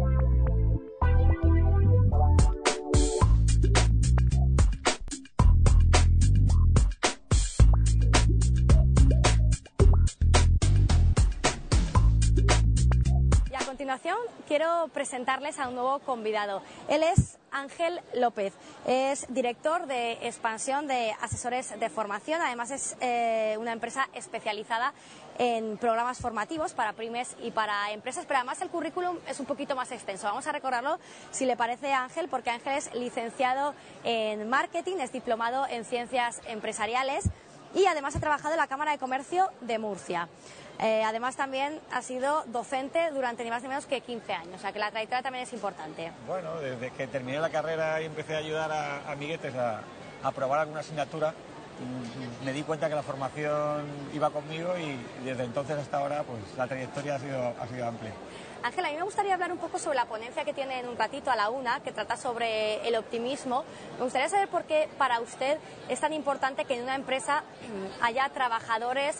A continuación quiero presentarles a un nuevo convidado. Él es Ángel López, es director de expansión de asesores de formación, además es una empresa especializada en programas formativos para pymes y para empresas, pero además el currículum es un poquito más extenso. Vamos a recordarlo, si le parece, Ángel, porque Ángel es licenciado en marketing, es diplomado en ciencias empresariales y además ha trabajado en la Cámara de Comercio de Murcia. Además también ha sido docente durante ni más ni menos que 15 años, o sea que la trayectoria también es importante. Bueno, desde que terminé la carrera y empecé a ayudar a amiguetes a aprobar alguna asignatura, me di cuenta que la formación iba conmigo y desde entonces hasta ahora pues la trayectoria ha sido amplia. Ángel, a mí me gustaría hablar un poco sobre la ponencia que tiene en un ratito a la 1, que trata sobre el optimismo. Me gustaría saber por qué para usted es tan importante que en una empresa haya trabajadores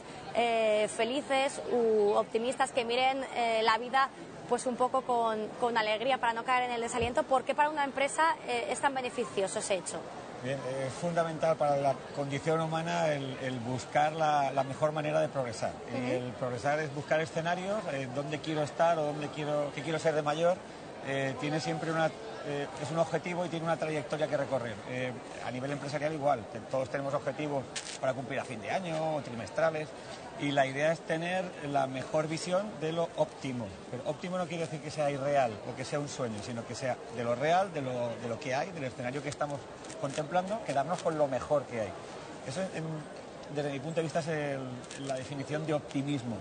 felices u optimistas que miren la vida pues un poco con alegría para no caer en el desaliento. ¿Por qué para una empresa es tan beneficioso ese hecho? Bien, es fundamental para la condición humana el buscar la mejor manera de progresar. El progresar es buscar escenarios, dónde quiero estar o qué quiero ser de mayor. Tiene siempre es un objetivo y tiene una trayectoria que recorrer. A nivel empresarial igual, todos tenemos objetivos para cumplir a fin de año o trimestrales y la idea es tener la mejor visión de lo óptimo. Pero óptimo no quiere decir que sea irreal o que sea un sueño, sino que sea de lo real, de lo que hay, del escenario que estamos contemplando, quedarnos con lo mejor que hay. Eso, desde mi punto de vista, es la definición de optimismo.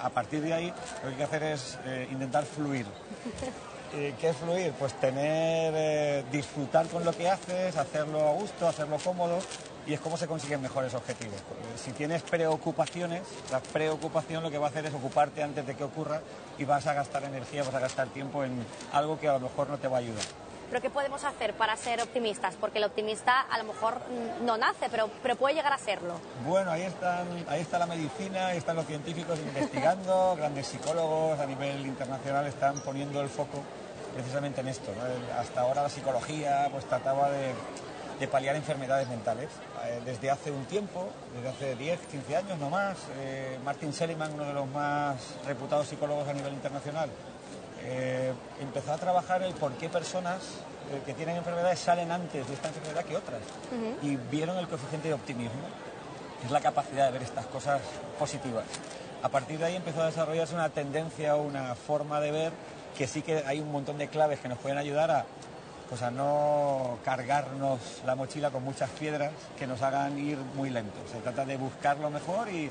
A partir de ahí, lo que hay que hacer es intentar fluir. ¿Qué es fluir? Pues disfrutar con lo que haces, hacerlo a gusto, hacerlo cómodo, y es cómo se consiguen mejores objetivos. Si tienes preocupaciones, la preocupación lo que va a hacer es ocuparte antes de que ocurra y vas a gastar energía, vas a gastar tiempo en algo que a lo mejor no te va a ayudar. ¿Pero qué podemos hacer para ser optimistas? Porque el optimista a lo mejor no nace, pero puede llegar a serlo. Bueno, ahí está la medicina, ahí están los científicos investigando, grandes psicólogos a nivel internacional están poniendo el foco precisamente en esto, ¿no? Hasta ahora la psicología pues trataba de paliar enfermedades mentales. Desde hace un tiempo, desde hace 10, 15 años no más, Martin Seligman, uno de los más reputados psicólogos a nivel internacional, empezó a trabajar el por qué personas que tienen enfermedades salen antes de esta enfermedad que otras. Y vieron el coeficiente de optimismo, que es la capacidad de ver estas cosas positivas. A partir de ahí empezó a desarrollarse una tendencia, una forma de ver que sí que hay un montón de claves que nos pueden ayudar a no cargarnos la mochila con muchas piedras que nos hagan ir muy lentos. Se trata de buscar lo mejor y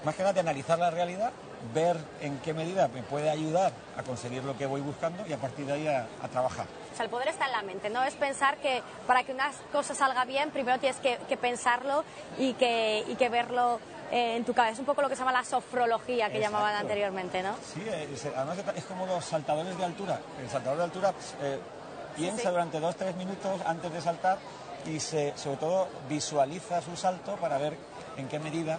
más que nada de analizar la realidad, ver en qué medida me puede ayudar a conseguir lo que voy buscando y a partir de ahí a trabajar. O sea, el poder está en la mente, no es pensar que para que una cosa salga bien primero tienes que pensarlo y que verlo en tu cabeza. Es un poco lo que se llama la sofrología que llamaban anteriormente, ¿no? Sí, además es como los saltadores de altura. El saltador de altura piensa durante 2-3 minutos antes de saltar y sobre todo visualiza su salto para ver en qué medida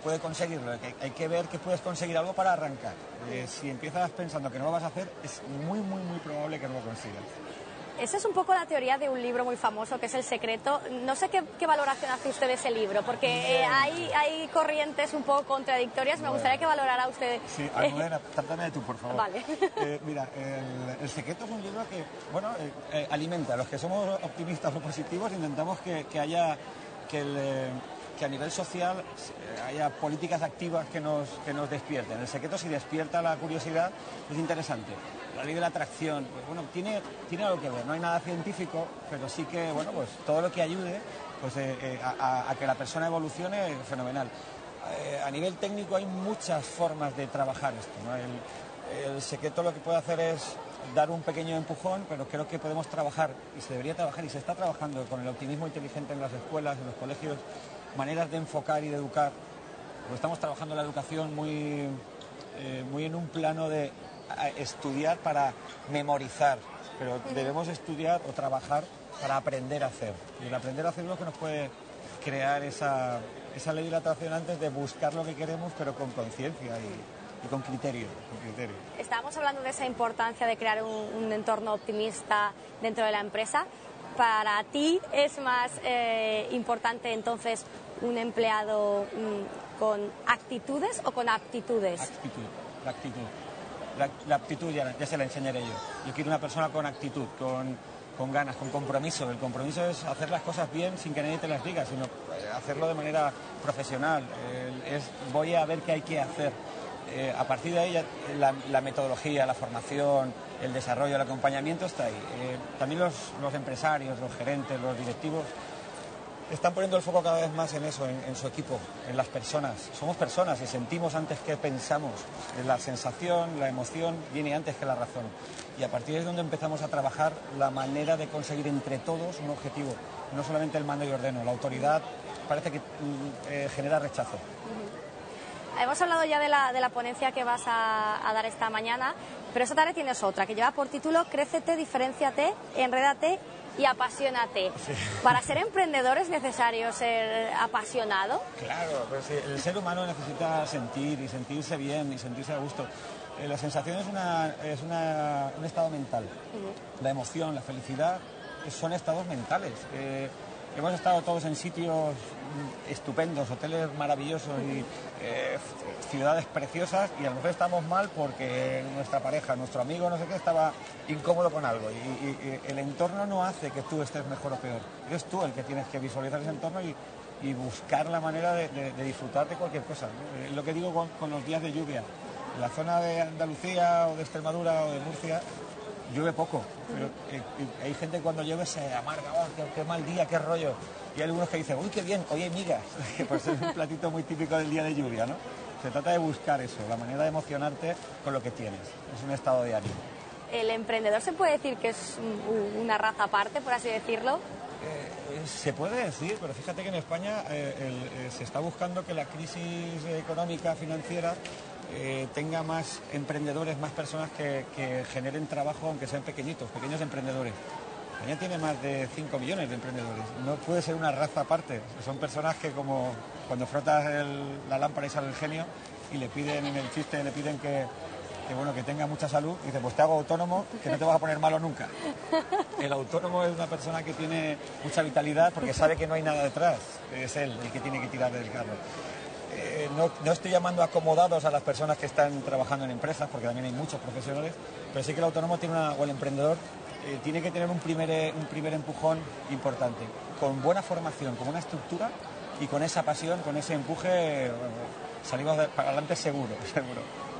puede conseguirlo. Hay que ver que puedes conseguir algo para arrancar. Si empiezas pensando que no lo vas a hacer, es muy probable que no lo consigas. Esa es un poco la teoría de un libro muy famoso que es El Secreto. No sé qué valoración hace usted de ese libro, porque hay corrientes un poco contradictorias. Me gustaría que valorara usted. Sí, Almudena, trátame de tú, por favor. Vale. Mira, el Secreto es un libro que, alimenta. A los que somos optimistas o positivos intentamos que a nivel social haya políticas activas que nos despierten. El Secreto, si despierta la curiosidad, es interesante. La ley de la atracción, pues, tiene algo que ver. No hay nada científico, pero sí que, pues todo lo que ayude a que la persona evolucione es fenomenal. A nivel técnico hay muchas formas de trabajar esto, ¿no? El Secreto lo que puede hacer es dar un pequeño empujón, pero creo que podemos trabajar, y se debería trabajar, y se está trabajando con el optimismo inteligente en las escuelas, en los colegios, maneras de enfocar y de educar. Pues estamos trabajando la educación muy en un plano de estudiar para memorizar, pero debemos estudiar o trabajar para aprender a hacer. Y el aprender a hacer es lo que nos puede crear esa ley de la atracción antes de buscar lo que queremos, pero con conciencia y y con criterio, con criterio. Estábamos hablando de esa importancia de crear un entorno optimista dentro de la empresa. ¿Para ti es más importante entonces un empleado con actitudes o con aptitudes? La actitud. La aptitud ya se la enseñaré yo. Yo quiero una persona con actitud, con ganas, con compromiso. El compromiso es hacer las cosas bien sin que nadie te las diga, sino hacerlo de manera profesional. Voy a ver qué hay que hacer. A partir de ahí la metodología, la formación, el desarrollo, el acompañamiento está ahí. También los empresarios, los gerentes, los directivos están poniendo el foco cada vez más en eso, en su equipo, en las personas. Somos personas y sentimos antes que pensamos. La sensación, la emoción viene antes que la razón. Y a partir de ahí es donde empezamos a trabajar la manera de conseguir entre todos un objetivo. No solamente el mando y ordeno. La autoridad parece que genera rechazo. Hemos hablado ya de la ponencia que vas a dar esta mañana, pero esta tarde tienes otra que lleva por título Crécete, diferénciate, enrédate y apasionate. Sí. ¿Para ser emprendedor es necesario ser apasionado? Claro, pues el ser humano necesita sentir y sentirse bien y sentirse a gusto. La sensación es un estado mental. La emoción, la felicidad son estados mentales. Hemos estado todos en sitios estupendos, hoteles maravillosos y ciudades preciosas, y a lo mejor estamos mal porque nuestra pareja, nuestro amigo, no sé qué, estaba incómodo con algo, y el entorno no hace que tú estés mejor o peor. Eres tú el que tienes que visualizar ese entorno y buscar la manera de disfrutar de cualquier cosa, ¿no? Lo que digo con los días de lluvia. En la zona de Andalucía o de Extremadura o de Murcia llueve poco, pero hay gente que cuando llueve se amarga, oh, qué mal día, qué rollo. Y hay algunos que dicen, uy, qué bien, hoy hay migas, que pues es un platito muy típico del día de lluvia, ¿no? Se trata de buscar eso, la manera de emocionarte con lo que tienes. Es un estado de ánimo. ¿El emprendedor se puede decir que es una raza aparte, por así decirlo? Se puede decir, pero fíjate que en España se está buscando que la crisis económica, financiera, tenga más emprendedores, más personas que generen trabajo, aunque sean pequeños emprendedores. España tiene más de 5 millones de emprendedores. No puede ser una raza aparte. Son personas que, como cuando frotas la lámpara y sale el genio, y le piden en el chiste, le piden que tenga mucha salud, y dice, pues te hago autónomo, que no te vas a poner malo nunca. El autónomo es una persona que tiene mucha vitalidad porque sabe que no hay nada detrás. Es él el que tiene que tirar del carro. No estoy llamando acomodados a las personas que están trabajando en empresas, porque también hay muchos profesionales, pero sí que el autónomo o el emprendedor tiene que tener un primer empujón importante, con buena formación, con una estructura y con esa pasión, con ese empuje, salimos para adelante seguro.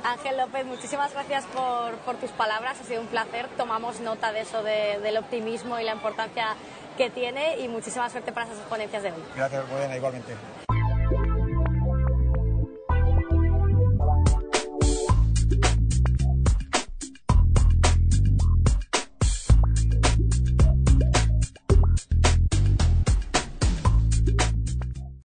Ángel López, muchísimas gracias por tus palabras, ha sido un placer, tomamos nota de eso, del optimismo y la importancia que tiene, y muchísima suerte para esas ponencias de hoy. Gracias, Buena, igualmente.